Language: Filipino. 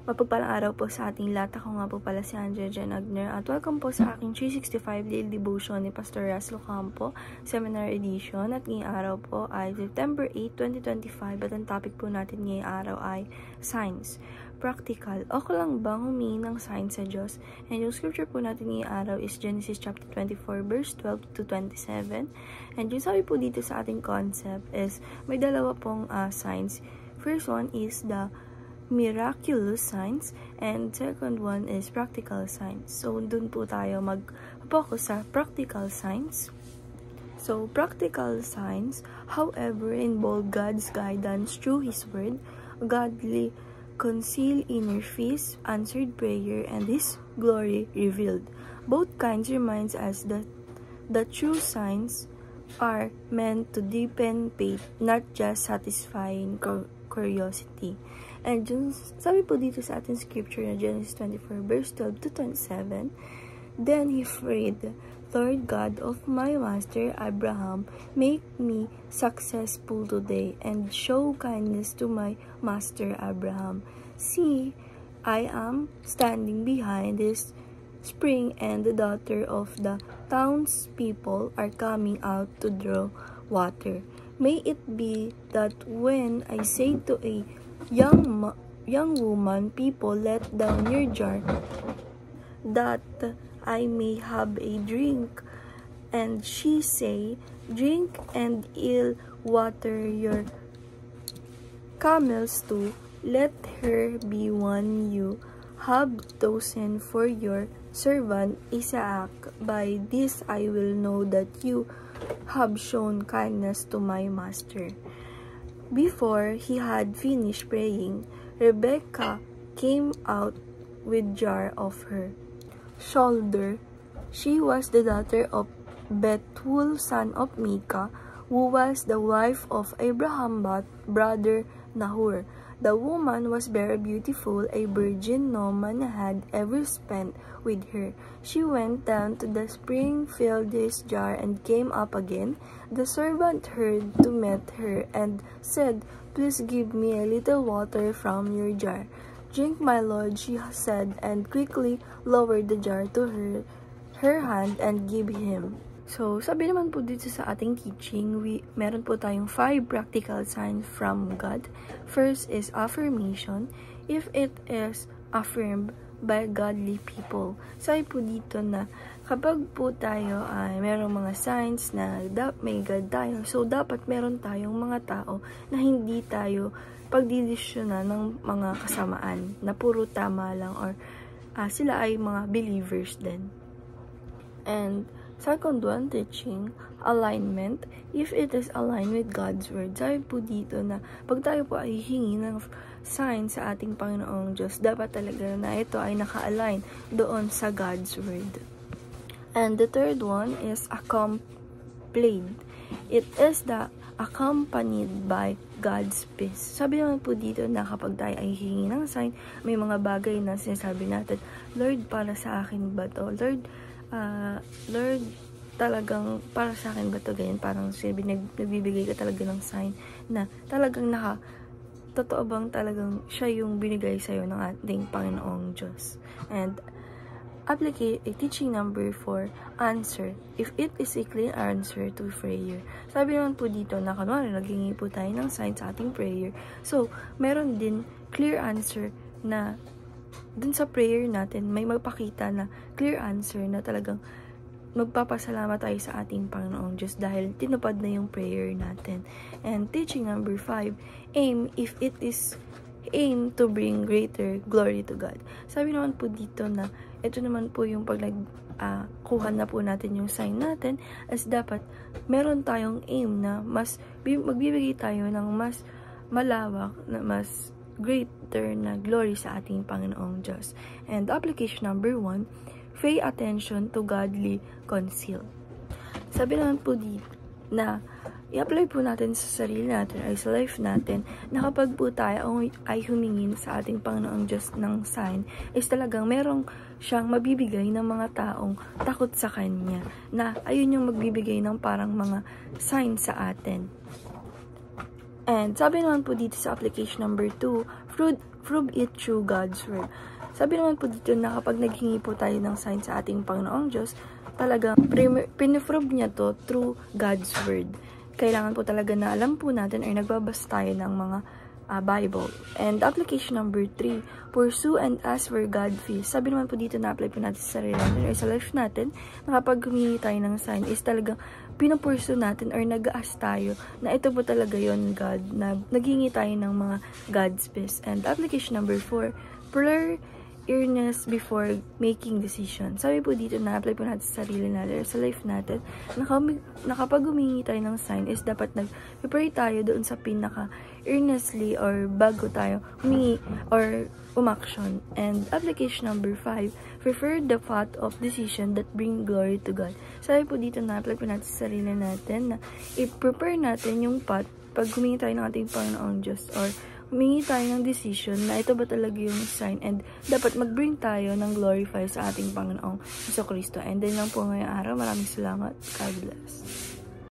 Mapagpalang araw po sa ating lahat. Ako nga po pala si Andrea Jen Agner at welcome po sa aking 365 Daily Devotion ni Pastor Russell Campo, Seminar Edition. At ngayong araw po ay September 8, 2025 at ang topic po natin ngayong araw ay Signs. Practical. Okay lang bang humingi ng signs sa Diyos? And yung scripture po natin ngayong araw is Genesis chapter 24 verse 12 to 27. And yung sabi po dito sa ating concept is may dalawa pong signs. First one is the miraculous signs and second one is practical signs. So, dun po tayo mag-focus sa practical signs. So, practical signs, however, involve God's guidance through His Word, godly conceal inner peace, answered prayer, and His glory revealed. Both kinds reminds us that the true signs are meant to deepen faith, not just satisfying curiosity. And sabi po dito sa ating scripture na Genesis 24 verse 12 to 27, Then he prayed, Lord God of my master Abraham, make me successful today and show kindness to my master Abraham. See, I am standing behind this spring and the daughter of the townspeople are coming out to draw water. May it be that when I say to a young woman, people, let down your jar, that I may have a drink. And she say, drink and I'll water your camels too. Let her be one you have chosen for your servant Isaac. By this I will know that you have shown kindness to my master. Before he had finished praying, Rebekah came out with jar of her shoulder. She was the daughter of Bethuel, son of Micah, who was the wife of Abraham brother Nahor. The woman was very beautiful, a virgin no man had ever spent with her. She went down to the spring, filled this jar, and came up again. The servant heard to meet her and said, Please give me a little water from your jar. Drink, my lord, she said, and quickly lowered the jar to her hand and gave him. So, sabi naman po dito sa ating teaching, meron po tayong 5 practical signs from God. First is affirmation. If it is affirmed by godly people. Sabi po dito na kapag po tayo ay merong mga signs na may God tayo, so dapat meron tayong mga tao na hindi tayo pagdidisyonan ng mga kasamaan na puro tama lang or sila ay mga believers din. And second one, teaching, alignment. If it is aligned with God's Word. Sabi po dito na pag tayo po ay hingi ng sign sa ating Panginoong Diyos, dapat talaga na ito ay naka-align doon sa God's Word. And the third one is accompanied. It is the accompanied by God's peace. Sabi naman po dito na kapag tayo ay hingi ng sign, may mga bagay na sinasabi natin, Lord, para sa akin ba to? Lord, talagang para sa akin ba to? Ganyan, parang nagbibigay ka talaga ng sign na talagang totoo bang talagang siya yung binigay sa'yo ng ating Panginoong Diyos. And teaching number 4, answer. If it is a clear answer to prayer. Sabi naman po dito na kanwari naghingi po tayo ng sign sa ating prayer. So, meron din clear answer na dun sa prayer natin, may magpakita na clear answer na talagang magpapasalamat tayo sa ating Panginoong Diyos dahil tinupad na yung prayer natin. And teaching number 5, aim if it is aim to bring greater glory to God. Sabi naman po dito na ito naman po yung pag kuha na po natin yung sign natin as dapat meron tayong aim na mas magbibigay tayo ng mas malawak na mas greater na glory sa ating Panginoong Diyos. And application number 1, pay attention to godly counsel. Sabi naman po dito na i-apply po natin sa sarili natin ay sa life natin na kapag po tayo ay humingin sa ating Panginoong Diyos ng sign is talagang merong siyang mabibigay ng mga taong takot sa Kanya na ayun yung magbibigay ng parang mga sign sa atin. And sabi naman po dito sa application number 2, prove it through God's word. Sabi naman po dito na kapag naghingi po tayo ng sign sa ating Panginoong Diyos, talagang piniprove niya to through God's word. Kailangan po talaga na alam po natin or nagbabasa tayo ng mga Bible. And application number 3, pursue and ask where God feels. Sabi naman po dito na apply po natin sa sarili natin or sa life natin, na kapag humingi tayo ng sign is talagang pinupursu natin or nag-ask tayo na ito po talaga yon God, na naghingi tayo ng mga God's best. And application number 4, prayer earnest before making decision. Sabi po dito na apply po natin sa sarili natin or sa life natin, na kapag humingi tayo ng sign is dapat nag-pray tayo doon sa pinaka earnestly or bago tayo humingi or umaction. And application number 5, prefer the path of decision that bring glory to God. Sabi po dito na apply po natin sa sarili natin na i-prepare natin yung path pag humingi tayo ng ating Panginoong Diyos or humingi tayo ng decision na ito ba talaga yung sign and dapat mag-bring tayo ng glorify sa ating Panginoong Jesucristo. And then lang po ngayong araw. Maraming salamat. God bless.